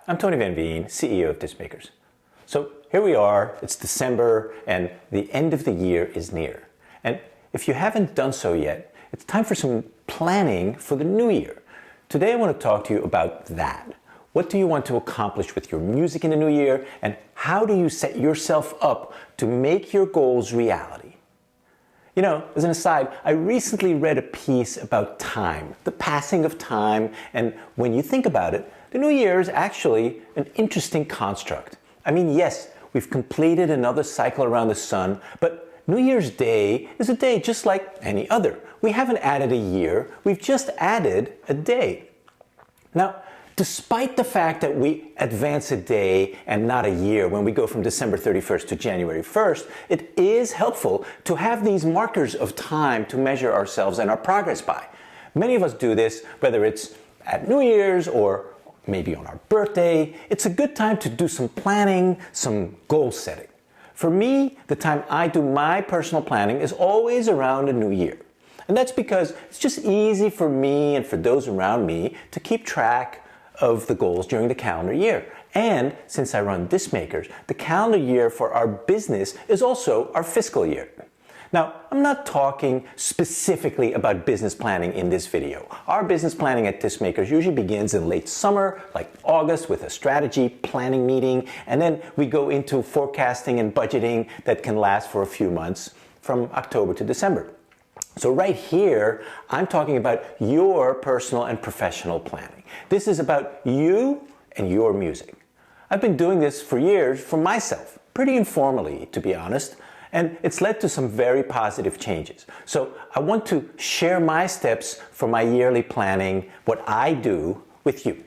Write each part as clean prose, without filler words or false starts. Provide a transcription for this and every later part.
I'm Tony Van Veen, CEO of Discmakers. So here we are, it's December and the end of the year is near. And if you haven't done so yet, it's time for some planning for the new year. Today I want to talk to you about that. What do you want to accomplish with your music in the new year, and how do you set yourself up to make your goals reality? You know, as an aside, I recently read a piece about time, the passing of time, and when you think about it, the new year is actually an interesting construct. I mean, yes, we've completed another cycle around the sun, but New Year's Day is a day just like any other. We haven't added a year, we've just added a day. Now, despite the fact that we advance a day and not a year when we go from December 31st to January 1st, it is helpful to have these markers of time to measure ourselves and our progress by. Many of us do this, whether it's at New Year's or maybe on our birthday. It's a good time to do some planning, some goal setting. For me, the time I do my personal planning is always around a new year. And that's because it's just easy for me and for those around me to keep track of the goals during the calendar year. And since I run Discmakers, the calendar year for our business is also our fiscal year. Now, I'm not talking specifically about business planning in this video. Our business planning at Discmakers usually begins in late summer, like August, with a strategy planning meeting, and then we go into forecasting and budgeting that can last for a few months from October to December. So right here, I'm talking about your personal and professional planning. This is about you and your music. I've been doing this for years for myself, pretty informally, to be honest. And it's led to some very positive changes. So I want to share my steps for my yearly planning, what I do, with you.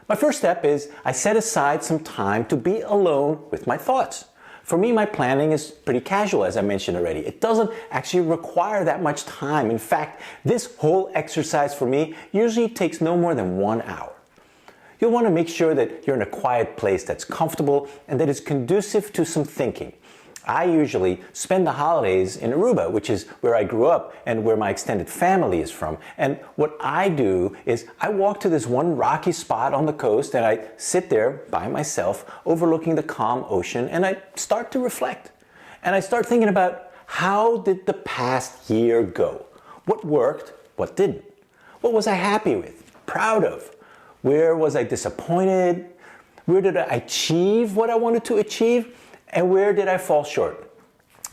My first step is I set aside some time to be alone with my thoughts. For me, my planning is pretty casual, as I mentioned already. It doesn't actually require that much time. In fact, this whole exercise for me usually takes no more than 1 hour. You'll want to make sure that you're in a quiet place that's comfortable and that is conducive to some thinking. I usually spend the holidays in Aruba, which is where I grew up and where my extended family is from. And what I do is I walk to this one rocky spot on the coast and I sit there by myself overlooking the calm ocean and I start to reflect. And I start thinking about how did the past year go? What worked? What didn't? What was I happy with? Proud of? Where was I disappointed? Where did I achieve what I wanted to achieve? And where did I fall short?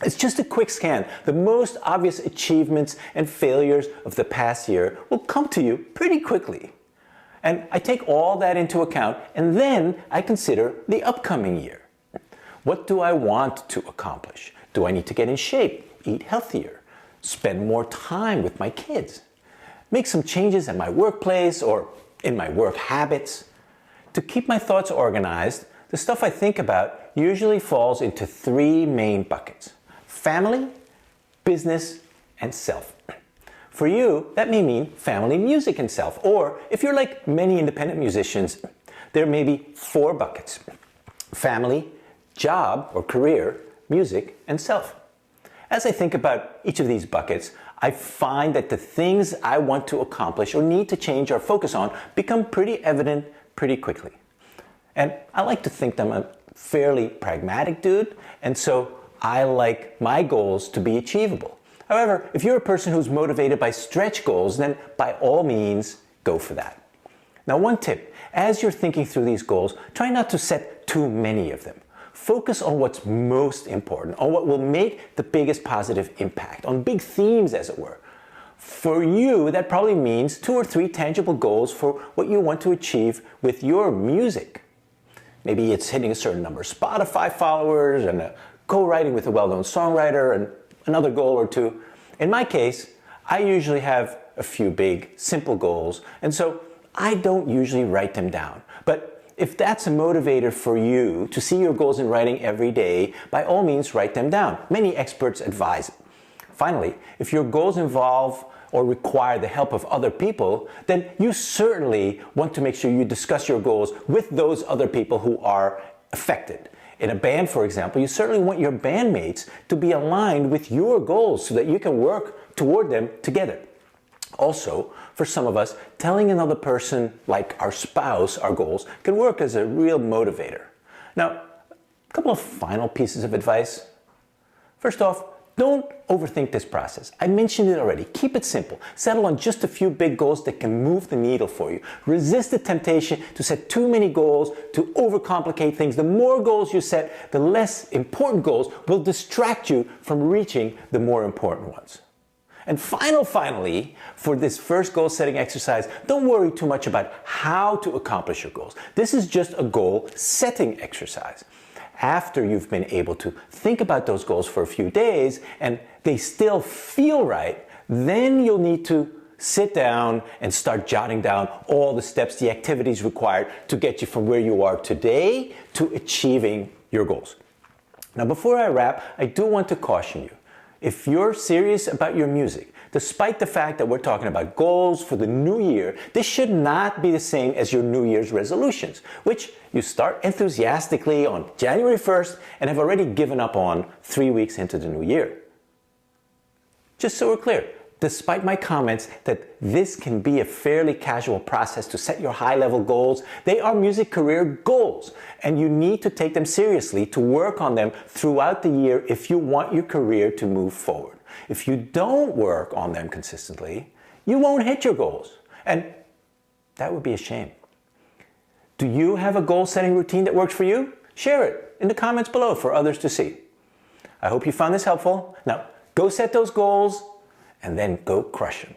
It's just a quick scan. The most obvious achievements and failures of the past year will come to you pretty quickly. And I take all that into account, and then I consider the upcoming year. What do I want to accomplish? Do I need to get in shape, eat healthier, spend more time with my kids, make some changes at my workplace or in my work habits? To keep my thoughts organized, the stuff I think about usually falls into 3 main buckets: family, business, and self. For you, that may mean family, music, and self. Or if you're like many independent musicians, there may be 4 buckets: family, job or career, music, and self. As I think about each of these buckets, I find that the things I want to accomplish or need to change or focus on become pretty evident pretty quickly. And I like to think that I'm a fairly pragmatic dude, and so I like my goals to be achievable. However, if you're a person who's motivated by stretch goals, then by all means, go for that. Now, one tip, as you're thinking through these goals, try not to set too many of them. Focus on what's most important, on what will make the biggest positive impact, on big themes, as it were. For you, that probably means 2 or 3 tangible goals for what you want to achieve with your music. Maybe it's hitting a certain number of Spotify followers and co-writing with a well-known songwriter and another goal or 2. In my case, I usually have a few big, simple goals, and so I don't usually write them down. But if that's a motivator for you to see your goals in writing every day, by all means write them down. Many experts advise it. Finally, if your goals involve or require the help of other people, then you certainly want to make sure you discuss your goals with those other people who are affected. In a band, for example, you certainly want your bandmates to be aligned with your goals so that you can work toward them together. Also, for some of us, telling another person, like our spouse, our goals can work as a real motivator. Now, a couple of final pieces of advice. First off, don't overthink this process. I mentioned it already. Keep it simple. Settle on just a few big goals that can move the needle for you. Resist the temptation to set too many goals, to overcomplicate things. The more goals you set, the less important goals will distract you from reaching the more important ones. And finally, for this first goal setting exercise, don't worry too much about how to accomplish your goals. This is just a goal setting exercise. After you've been able to think about those goals for a few days and they still feel right, then you'll need to sit down and start jotting down all the steps, the activities required to get you from where you are today to achieving your goals. Now, before I wrap, I do want to caution you. If you're serious about your music, despite the fact that we're talking about goals for the new year, this should not be the same as your New Year's resolutions, which you start enthusiastically on January 1st and have already given up on 3 weeks into the new year. Just so we're clear, despite my comments that this can be a fairly casual process to set your high-level goals, they are music career goals, and you need to take them seriously to work on them throughout the year if you want your career to move forward. If you don't work on them consistently, you won't hit your goals, and that would be a shame. Do you have a goal-setting routine that works for you? Share it in the comments below for others to see. I hope you found this helpful. Now, go set those goals, and then go crush them.